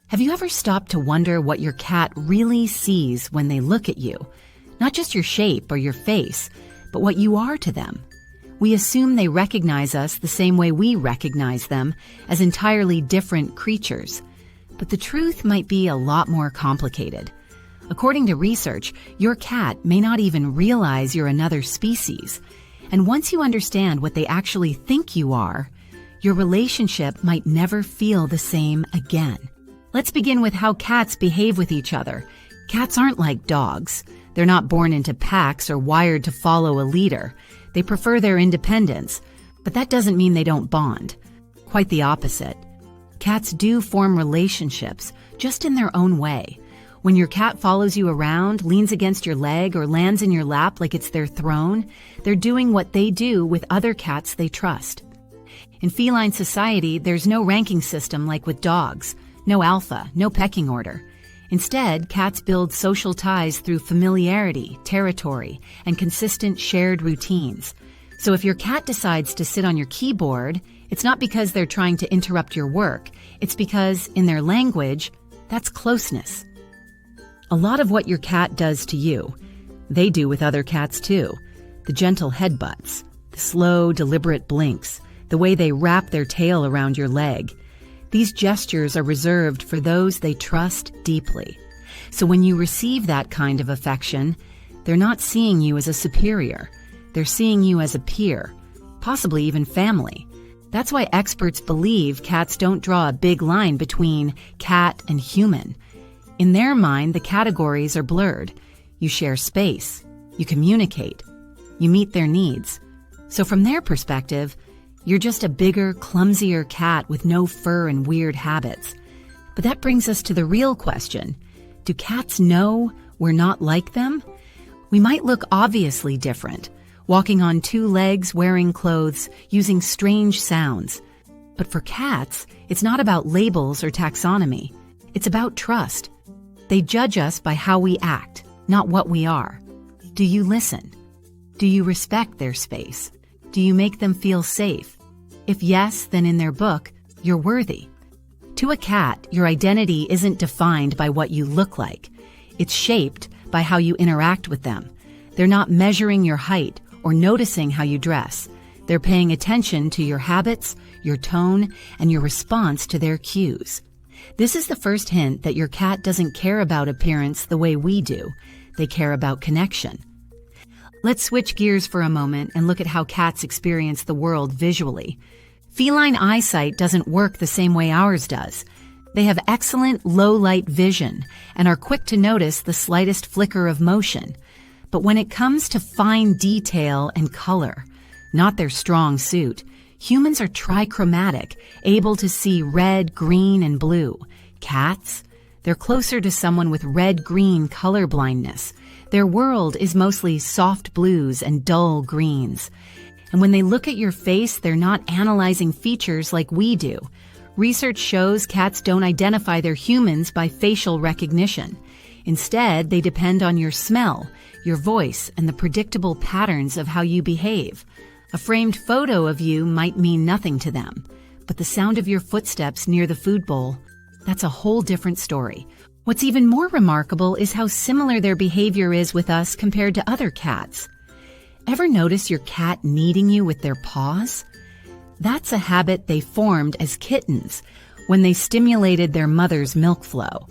Have you ever stopped to wonder what your cat really sees when they look at you? Not just your shape or your face, but what you are to them. We assume they recognize us the same way we recognize them, as entirely different creatures. But the truth might be a lot more complicated. According to research, your cat may not even realize you're another species. And once you understand what they actually think you are, your relationship might never feel the same again. Let's begin with how cats behave with each other. Cats aren't like dogs. They're not born into packs or wired to follow a leader. They prefer their independence, but that doesn't mean they don't bond. Quite the opposite. Cats do form relationships, just in their own way. When your cat follows you around, leans against your leg, or lands in your lap like it's their throne, they're doing what they do with other cats they trust. In feline society, there's no ranking system like with dogs. No alpha, no pecking order. Instead, cats build social ties through familiarity, territory, and consistent shared routines. So if your cat decides to sit on your keyboard, it's not because they're trying to interrupt your work. It's because, in their language, that's closeness. A lot of what your cat does to you, they do with other cats too. The gentle headbutts, the slow, deliberate blinks, the way they wrap their tail around your leg. These gestures are reserved for those they trust deeply. So when you receive that kind of affection, they're not seeing you as a superior. They're seeing you as a peer, possibly even family. That's why experts believe cats don't draw a big line between cat and human. In their mind, the categories are blurred. You share space. You communicate. You meet their needs. So from their perspective, you're just a bigger, clumsier cat with no fur and weird habits. But that brings us to the real question. Do cats know we're not like them? We might look obviously different, walking on two legs, wearing clothes, using strange sounds. But for cats, it's not about labels or taxonomy. It's about trust. They judge us by how we act, not what we are. Do you listen? Do you respect their space? Do you make them feel safe? If yes, then in their book, you're worthy. To a cat, your identity isn't defined by what you look like. It's shaped by how you interact with them. They're not measuring your height or noticing how you dress. They're paying attention to your habits, your tone, and your response to their cues. This is the first hint that your cat doesn't care about appearance the way we do. They care about connection. Let's switch gears for a moment and look at how cats experience the world visually. Feline eyesight doesn't work the same way ours does. They have excellent low-light vision and are quick to notice the slightest flicker of motion. But when it comes to fine detail and color, not their strong suit, humans are trichromatic, able to see red, green, and blue. Cats? They're closer to someone with red-green color blindness. Their world is mostly soft blues and dull greens. And when they look at your face, they're not analyzing features like we do. Research shows cats don't identify their humans by facial recognition. Instead, they depend on your smell, your voice, and the predictable patterns of how you behave. A framed photo of you might mean nothing to them, but the sound of your footsteps near the food bowl, that's a whole different story. What's even more remarkable is how similar their behavior is with us compared to other cats. Ever notice your cat kneading you with their paws? That's a habit they formed as kittens when they stimulated their mother's milk flow.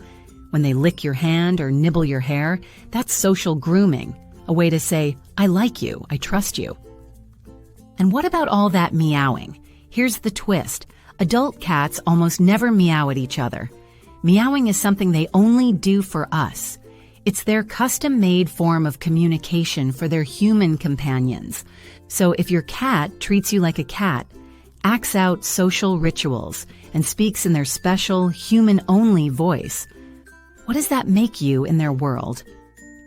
When they lick your hand or nibble your hair, that's social grooming, a way to say, I like you, I trust you. And what about all that meowing? Here's the twist. Adult cats almost never meow at each other. Meowing is something they only do for us. It's their custom-made form of communication for their human companions. So if your cat treats you like a cat, acts out social rituals, and speaks in their special, human-only voice, what does that make you in their world?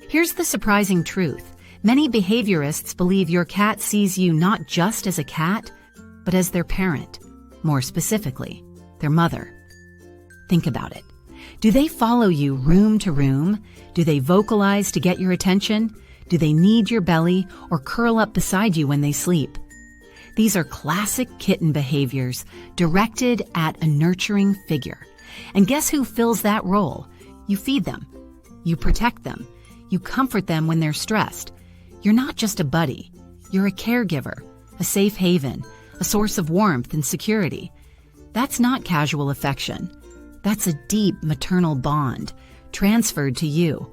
Here's the surprising truth. Many behaviorists believe your cat sees you not just as a cat, but as their parent. More specifically, their mother. Think about it. Do they follow you room to room? Do they vocalize to get your attention? Do they knead your belly or curl up beside you when they sleep? These are classic kitten behaviors directed at a nurturing figure. And guess who fills that role? You feed them. You protect them. You comfort them when they're stressed. You're not just a buddy. You're a caregiver, a safe haven, a source of warmth and security. That's not casual affection. That's a deep maternal bond, transferred to you.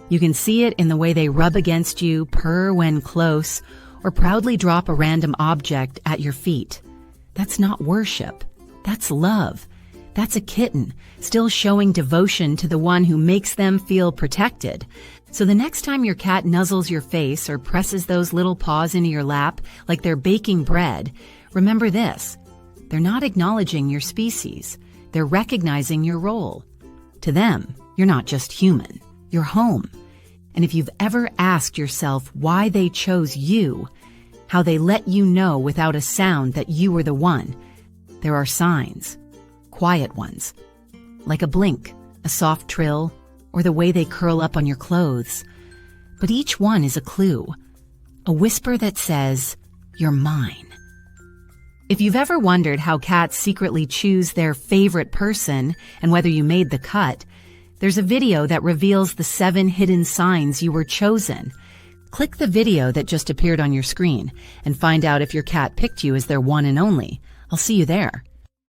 You can see it in the way they rub against you, purr when close, or proudly drop a random object at your feet. That's not worship. That's love. That's a kitten, still showing devotion to the one who makes them feel protected. So the next time your cat nuzzles your face or presses those little paws into your lap like they're baking bread, remember this: they're not acknowledging your species. They're recognizing your role. To them, you're not just human. You're home. And if you've ever asked yourself why they chose you, how they let you know without a sound that you were the one, there are signs. Quiet ones, like a blink, a soft trill, or the way they curl up on your clothes. But each one is a clue, a whisper that says, "You're mine." If you've ever wondered how cats secretly choose their favorite person and whether you made the cut, there's a video that reveals the 7 hidden signs you were chosen. Click the video that just appeared on your screen and find out if your cat picked you as their one and only. I'll see you there.